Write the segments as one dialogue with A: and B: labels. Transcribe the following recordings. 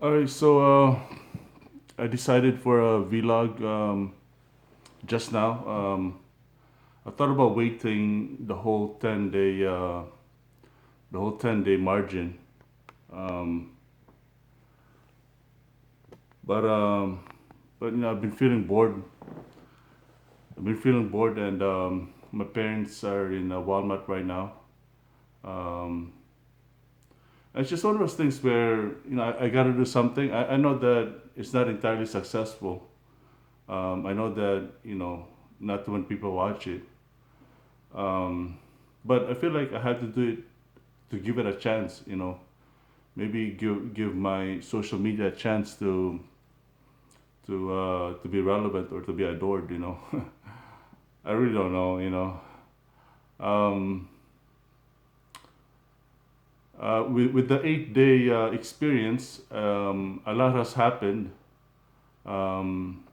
A: All right, so I decided for a vlog just now. I thought about waiting the whole 10-day margin. Um, but um, but I've been feeling bored. I've been feeling bored, and my parents are in Walmart right now. Um, it's just one of those things where I got to do something. I know that it's not entirely successful. I know that not when people watch it. Um, but I feel like I had to do it to give it a chance. Maybe give my social media a chance to be relevant or to be adored. I really don't know. Um, with the 8 day experience, a lot has happened. Um,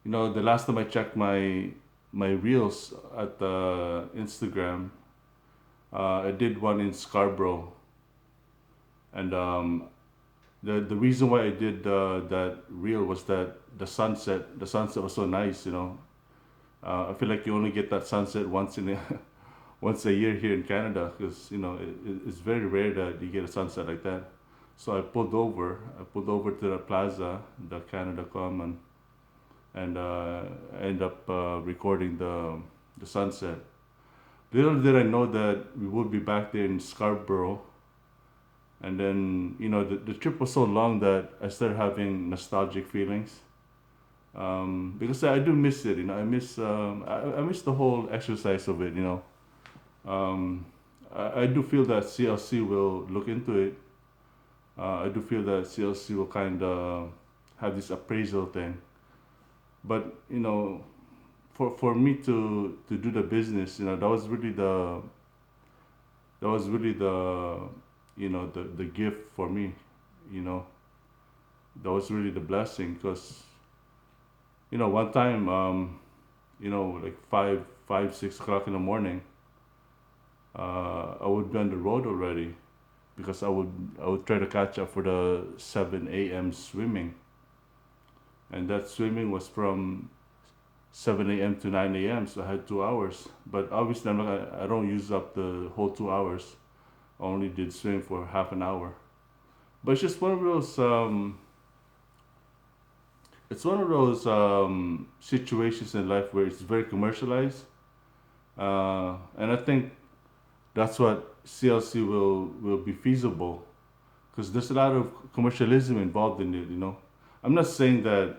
A: the last time I checked my reels at Instagram, I did one in Scarborough, and the reason why I did that reel was that the sunset was so nice. I feel like you only get that sunset once in a once a year here in Canada, because it's very rare that you get a sunset like that. So I pulled over to the plaza, the Canada Common, and I ended up recording the sunset. Little did I know that we would be back there in Scarborough. And then, the trip was so long that I started having nostalgic feelings. Because I do miss it. I miss the whole exercise of it. Um, I do feel that CLC will look into it. I do feel that CLC will kind of have this appraisal thing. But for me to do the business, that was really the gift for me. You know, that was really the blessing, because one time, like 6 o'clock in the morning, I would be on the road already, because I would try to catch up for the 7 a.m. swimming, and that swimming was from 7 a.m. to 9 a.m. So I had 2 hours. But obviously, I don't use up the whole 2 hours. I only did swim for half an hour. But it's one of those situations in life where it's very commercialized, and I think that's what CLC will be feasible, because there's a lot of commercialism involved in it. I'm not saying that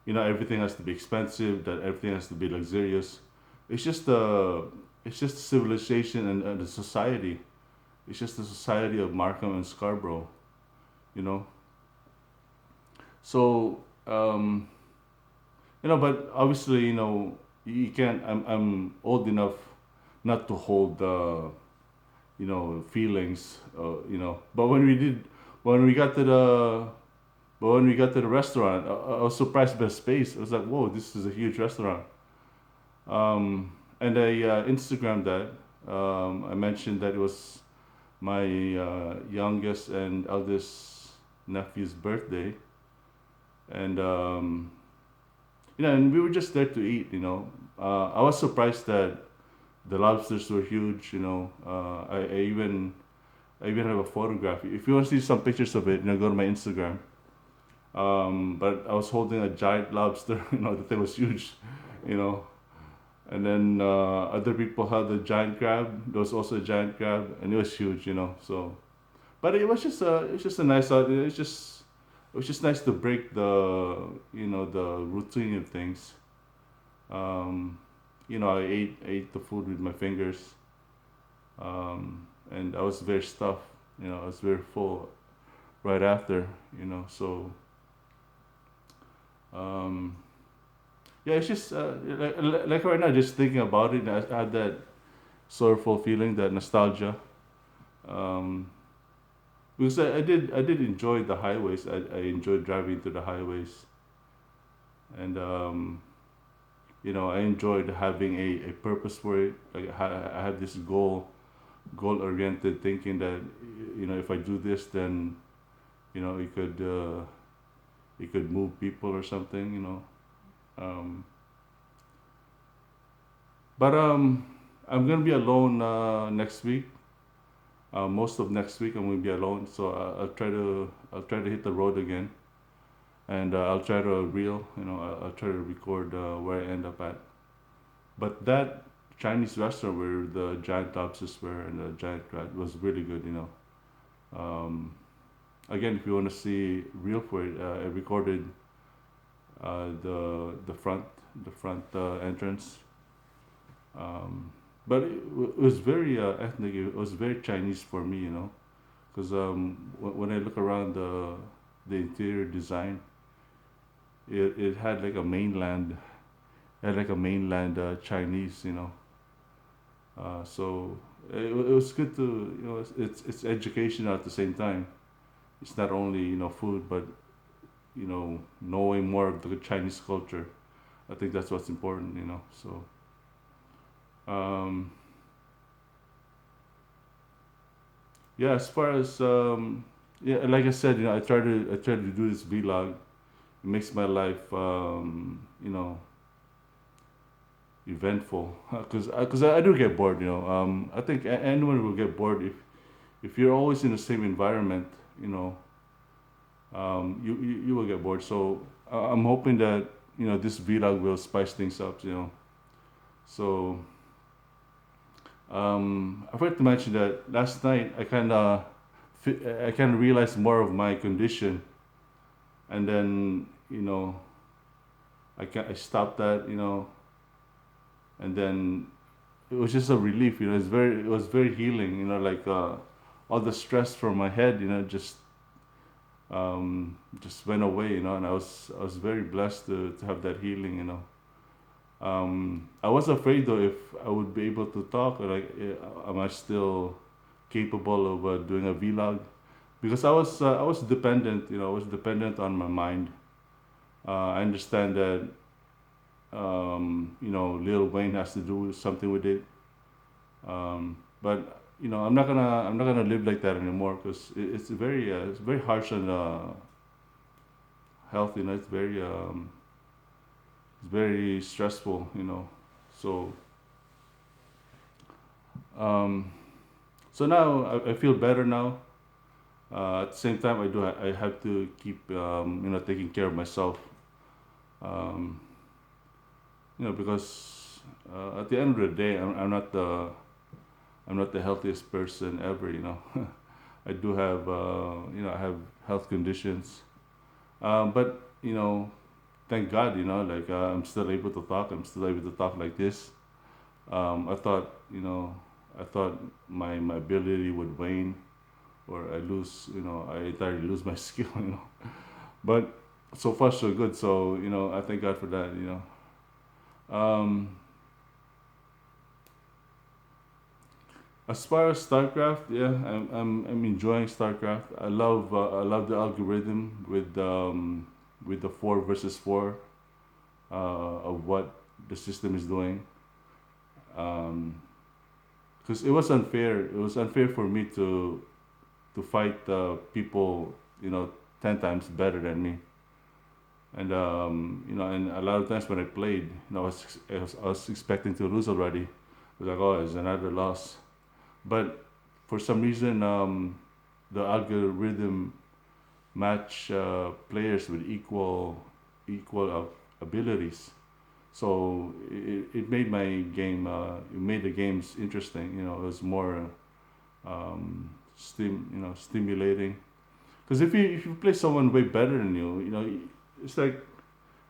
A: everything has to be expensive, that everything has to be luxurious. It's just the it's just civilization and the society. It's just the society of Markham and Scarborough. You know, so but obviously, you can't. I'm old enough not to hold the feelings. But when we got to the when we got to the restaurant, I was surprised by the space. I was like, whoa, this is a huge restaurant. And I Instagrammed that. I mentioned that it was my youngest and eldest nephew's birthday, and and we were just there to eat. I was surprised that the lobsters were huge. I even have a photograph. If you want to see some pictures of it, go to my Instagram. But I was holding a giant lobster. The thing was huge. You know, and then other people had a giant crab. There was also a giant crab, and it was huge. So, but it was just a nice. It was just nice to break the routine of things. Um, I ate the food with my fingers, and I was very stuffed. I was very full right after. So um, yeah, it's just like right now, just thinking about it, I had that sorrowful feeling, that nostalgia. Um, because I did enjoy the highways. I enjoyed driving through the highways, and I enjoyed having a purpose for it. Like I had this goal oriented thinking that if I do this, then he could move people or something. Um, but I'm gonna be alone next week. Most of next week I'm gonna be alone, so I'll try to hit the road again, and I'll try to reel. I'll try to record where I end up at. But that Chinese restaurant where the giant lobsters were and the giant crab was really good. Um, Again, if you want to see real for it, I recorded the front entrance. Um, but it was very ethnic. It was very Chinese for me, because when I look around the interior design, it had like a mainland, Chinese, so it was good to, it's educational at the same time. It's not only food, but knowing more of the Chinese culture. I think that's what's important, So, um, yeah, as far as yeah, like I said, I try to do this vlog. It makes my life eventful because I do get bored. I think anyone will get bored if you're always in the same environment. You know, you will get bored. So I'm hoping that this vlog will spice things up. So I forgot to mention that last night I kind of realized more of my condition, and then I stopped that, and then it was just a relief. It was very healing. Like all the stress from my head, just went away. And I was very blessed to have that healing. I was afraid though if I would be able to talk, or like, am I still capable of doing a vlog? Because I was dependent. I was dependent on my mind. I understand that Lil Wayne has to do something with it. But I'm not gonna live like that anymore because it's very harsh on health. It's very stressful. So um, so now I feel better now. At the same time, I have to keep taking care of myself. Um, because at the end of the day, I'm not the healthiest person ever. I do have I have health conditions, but thank God, I'm still able to talk. I'm still able to talk like this. I thought my ability would wane, or I entirely lose my skill. But so far so good. So I thank God for that. Um, as far as StarCraft, yeah, I'm enjoying StarCraft. I love the algorithm with the 4 versus 4 of what the system is doing. Because it was unfair. It was unfair for me to fight people, 10 times better than me. And a lot of times when I played, I was expecting to lose already. I was like, oh, it's another loss. But for some reason, the algorithm match players with equal abilities. So it made my game. It made the games interesting. It was more stimulating. Because if you play someone way better than you, it's like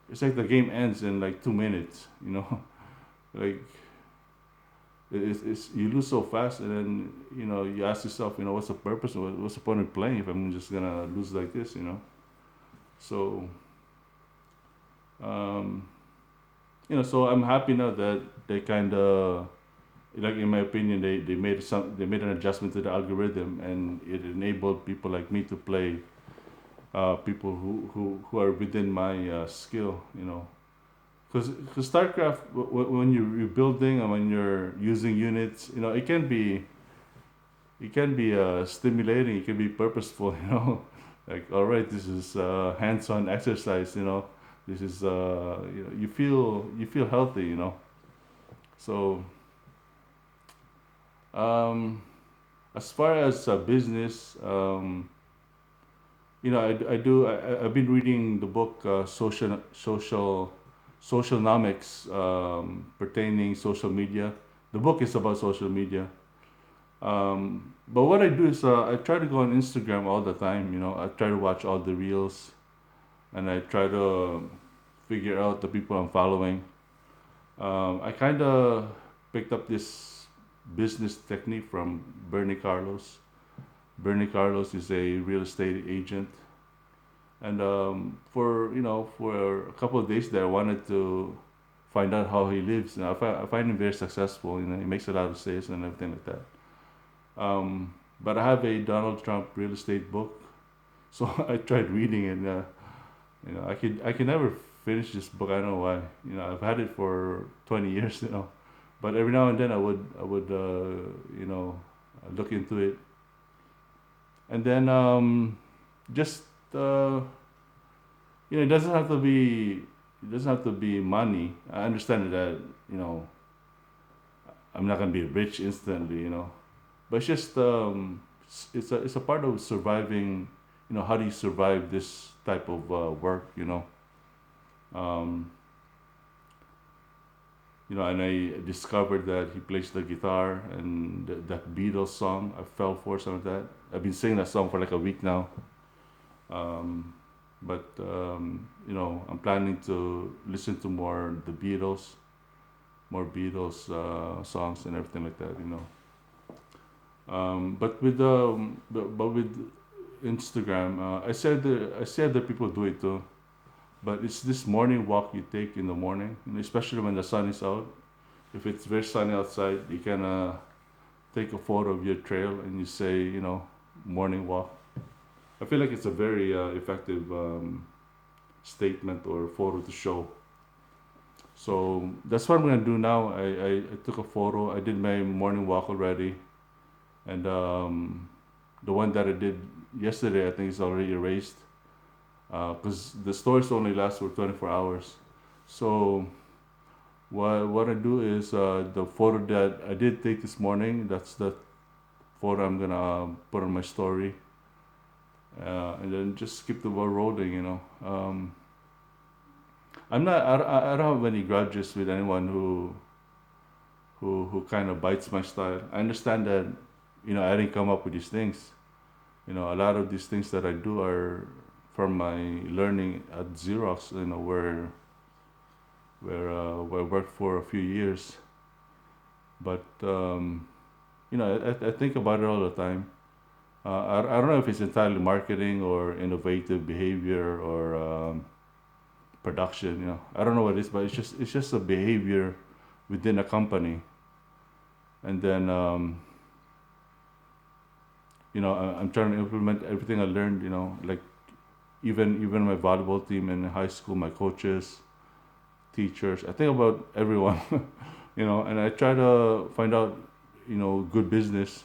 A: it's like the game ends in like 2 minutes. Like it's you lose so fast, and then you ask yourself, what's the purpose? What's the point of playing if I'm just gonna lose like this? So um, so I'm happy now that they kind of, like, in my opinion, they made an adjustment to the algorithm, and it enabled people like me to play people who are within my skill. Because StarCraft, when you're building and when you're using units, it can be stimulating. It can be purposeful. Like, all right, this is hands-on exercise. This is you feel healthy. So um, as far as business, I've been reading the book Socialnomics, pertaining social media. The book is about social media. But what I do is I try to go on Instagram all the time. I try to watch all the reels, and I try to figure out the people I'm following. I kind of picked up this business technique from Bernie Carlos. Bernie Carlos is a real estate agent, and for a couple of days there, I wanted to find out how he lives. I find him very successful. He makes a lot of sales and everything like that. But I have a Donald Trump real estate book, so I tried reading it. I can never finish this book. I don't know why. I've had it for 20 years. But every now and then I would look into it, and then just uh, it doesn't have to be money. I understand that I'm not gonna be rich instantly. But it's just it's a part of surviving. How do you survive this type of work? Um, and I discovered that he plays the guitar, and that Beatles song I fell for some of that. I've been singing that song for like a week now. Um, but I'm planning to listen to more Beatles songs and everything like that. But with Instagram, I said that people do it too. But it's this morning walk you take in the morning, especially when the sun is out. If it's very sunny outside, you can take a photo of your trail and you say, morning walk. I feel like it's a very effective statement or photo to show. So that's what I'm gonna do now. I took a photo. I did my morning walk already, and the one that I did yesterday, I think is already erased because the stories only last for 24 hours. So what I do is the photo that I did take this morning. That's the photo I'm gonna put on my story, and then just keep the ball rolling. I don't have any grudges with anyone who kind of bites my style. I understand that I didn't come up with these things. A lot of these things that I do are from my learning at Xerox. Where I worked for a few years. But I think about it all the time. I don't know if it's entirely marketing or innovative behavior or production. I don't know what it is, but it's just a behavior within a company. And then I'm trying to implement everything I learned. Like even my volleyball team in high school, my coaches, teachers. I think about everyone. And I try to find out good business,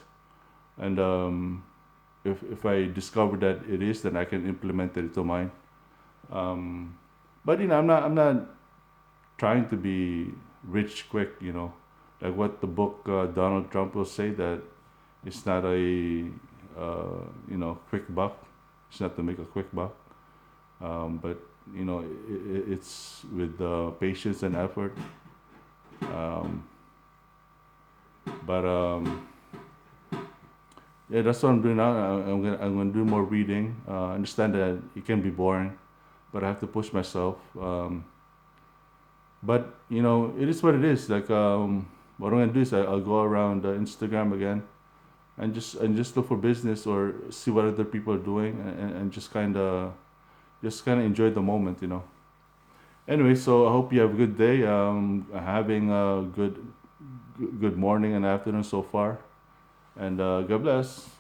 A: and if I discover that it is, then I can implement it to mine. Um, but I'm not trying to be rich quick. Like what the book Donald Trump will say that it's not a quick buck. It's not to make a quick buck, but it's with patience and effort. Um, but yeah, that's what I'm doing now. I'm gonna do more reading. I understand that it can be boring, but I have to push myself. But it is what it is. Like what I'm gonna do is I'll go around Instagram again and just look for business or see what other people are doing, and just kind of enjoy the moment. Anyway, so I hope you have a good day. Having a good morning and afternoon so far, and God bless.